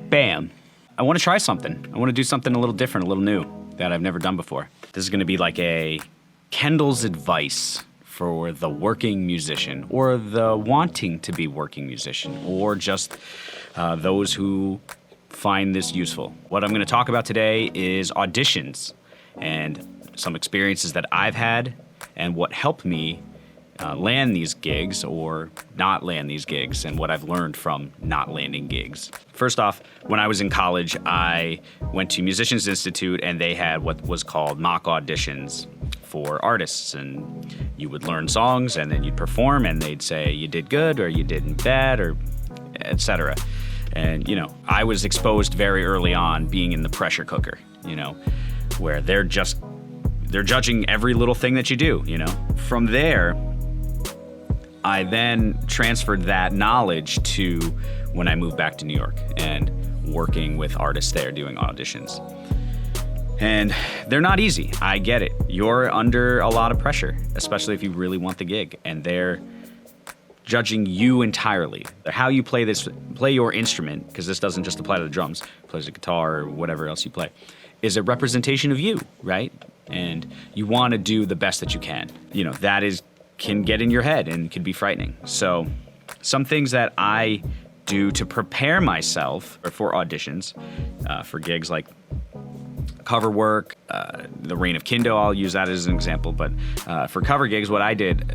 bam, I want to try something. I want to do something a little different, a little new that I've never done before. This is going to be like a Kendall's advice for the working musician, or the wanting to be working musician, or just those who find this useful. What I'm going to talk about today is auditions and some experiences that I've had and what helped me land these gigs or not land these gigs, and what I've learned from not landing gigs. First off, when I was in college, I went to Musicians Institute, and they had what was called mock auditions for artists, and you would learn songs and then you'd perform, and they'd say you did good or you did bad, or etc. And I was exposed very early on, being in the pressure cooker, where they're judging every little thing that you do. From there, I then transferred that knowledge to when I moved back to New York and working with artists there doing auditions. And they're not easy. I get it. You're under a lot of pressure, especially if you really want the gig, and they're judging you entirely. How you play your instrument, because this doesn't just apply to the drums, it plays the guitar or whatever else you play, is a representation of you, right? And you want to do the best that you can. That can get in your head and can be frightening. So some things that I do to prepare myself for auditions, for gigs like cover work, the Reign of Kindo, I'll use that as an example. But for cover gigs, what I did,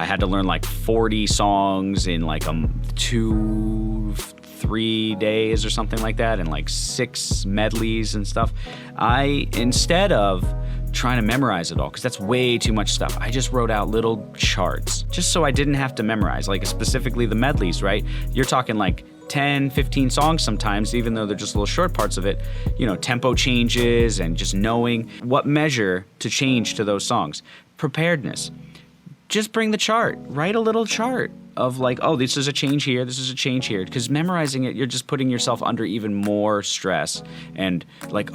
I had to learn like 40 songs in like 2-3 days or something like that, and like 6 medleys and stuff. Instead of trying to memorize it all, because that's way too much stuff, I just wrote out little charts just so I didn't have to memorize, like specifically the medleys, right? You're talking like 10, 15 songs sometimes, even though they're just little short parts of it, tempo changes and just knowing what measure to change to those songs. Preparedness. Just bring the chart. Write a little chart of like, oh, this is a change here, this is a change here. Because memorizing it, you're just putting yourself under even more stress. And like,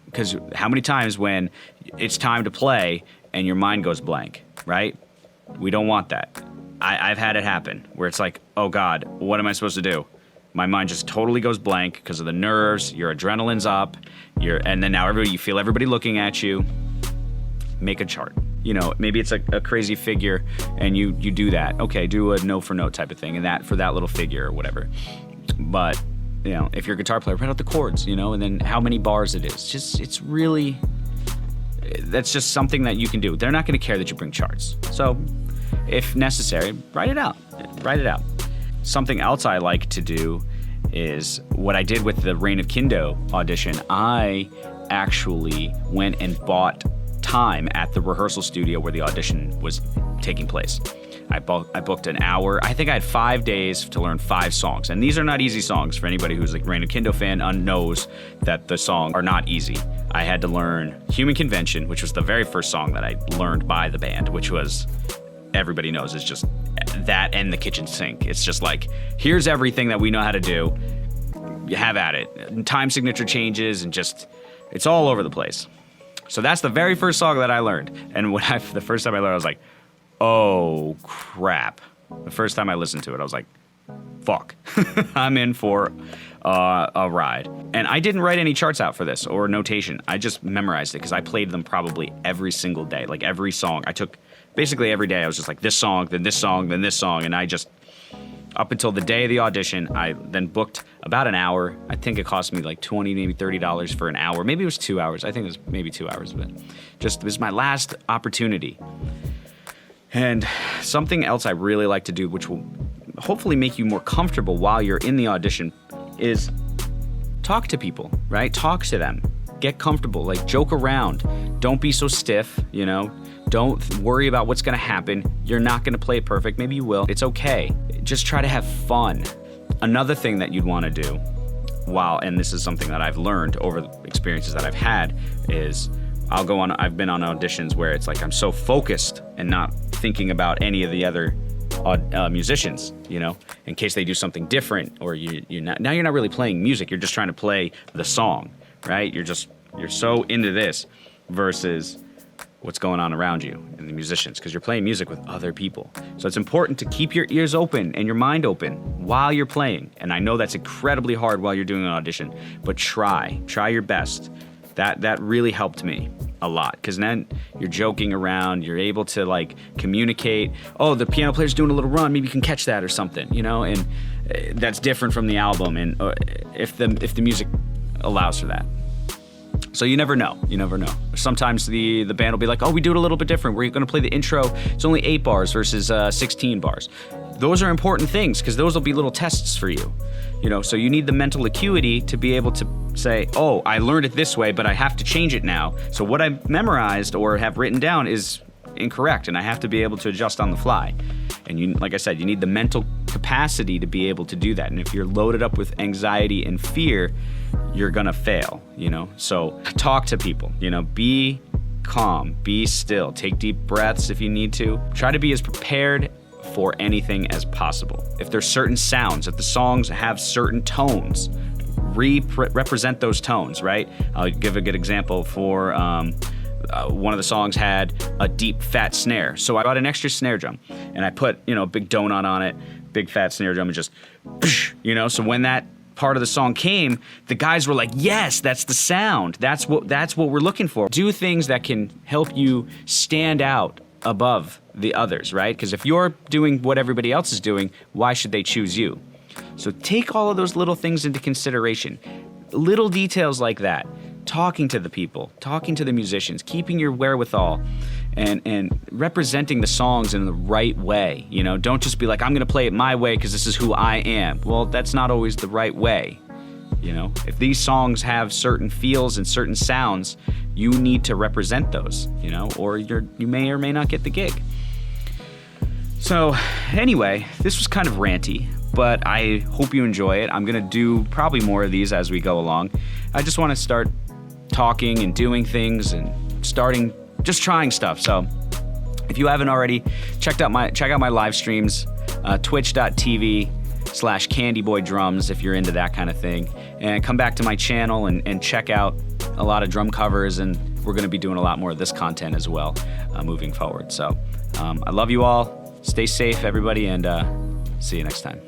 because how many times when it's time to play and your mind goes blank, right? We don't want that. I've had it happen where it's like, oh God, what am I supposed to do? My mind just totally goes blank because of the nerves, your adrenaline's up, and then now you feel everybody looking at you. Make a chart. Maybe it's a crazy figure and you do that. Okay, do a note for note type of thing, and that for that little figure or whatever. But, if you're a guitar player, write out the chords, and then how many bars it is. That's just something that you can do. They're not going to care that you bring charts. So, if necessary, write it out. Something else I like to do is what I did with the Reign of Kindo audition. I actually went and bought time at the rehearsal studio where the audition was taking place. I booked an hour. I think I had 5 days to learn 5 songs. And these are not easy songs. For anybody who's like Reign of Kindo fan knows that the songs are not easy. I had to learn Human Convention, which was the very first song that I learned by the band, which was, everybody knows, is just that and the kitchen sink. It's just like, here's everything that we know how to do. You have at it. Time signature changes and just, it's all over the place. So that's the very first song that I learned. And the first time I learned, I was like, oh crap. The first time I listened to it, I was like, fuck, I'm in for a ride. And I didn't write any charts out for this or notation. I just memorized it because I played them probably every single day. Like every song, I took basically every day. I was just like, this song, then this song, then this song. And I just, up until the day of the audition, I then booked about an hour. I think it cost me like $20, maybe $30 for an hour. Maybe it was 2 hours. I think it was maybe 2 hours, but just, it was my last opportunity. And something else I really like to do, which will hopefully make you more comfortable while you're in the audition, is talk to people, right? Talk to them. Get comfortable, like joke around. Don't be so stiff, Don't worry about what's gonna happen. You're not gonna play it perfect. Maybe you will. It's okay. Just try to have fun. Another thing that you'd wanna do and this is something that I've learned over the experiences that I've had, is I've been on auditions where it's like I'm so focused and not thinking about any of the other musicians, in case they do something different, or you're not really playing music. You're just trying to play the song, right? You're so into this versus what's going on around you and the musicians, because you're playing music with other people. So it's important to keep your ears open and your mind open while you're playing. And I know that's incredibly hard while you're doing an audition, but try your best. That really helped me a lot, because then you're joking around, you're able to like communicate. Oh, the piano player's doing a little run, maybe you can catch that or something, you know, and that's different from the album, and if the music allows for that. So you never know. Sometimes the band will be like, oh, we do it a little bit different. We're going to play the intro. It's only 8 bars versus 16 bars. Those are important things, because those will be little tests for you. So you need the mental acuity to be able to say, oh, I learned it this way, but I have to change it now. So what I've memorized or have written down is incorrect, and I have to be able to adjust on the fly. And like I said, you need the mental capacity to be able to do that. And if you're loaded up with anxiety and fear, you're gonna fail, So talk to people, be calm, be still, take deep breaths if you need to. Try to be as prepared for anything as possible. If there's certain sounds, if the songs have certain tones, represent those tones, right? I'll give a good example for one of the songs had a deep fat snare. So I got an extra snare drum and I put, a big donut on it, big fat snare drum, and just, so when that part of the song came, the guys were like, yes, that's the sound. That's what we're looking for. Do things that can help you stand out above the others, right? Because if you're doing what everybody else is doing, why should they choose you? So take all of those little things into consideration. Little details like that. Talking to the people, talking to the musicians, keeping your wherewithal, and representing the songs in the right way. Don't just be like, I'm going to play it my way because this is who I am. Well, that's not always the right way. If these songs have certain feels and certain sounds, you need to represent those, or you may or may not get the gig. So anyway, this was kind of ranty, but I hope you enjoy it. I'm going to do probably more of these as we go along. I just want to start talking and doing things and just trying stuff. So if you haven't already, check out my live streams, twitch.tv/candyboydrums if you're into that kind of thing, and come back to my channel and check out a lot of drum covers, and we're going to be doing a lot more of this content as well moving forward. So I love you all. Stay safe, everybody, and see you next time.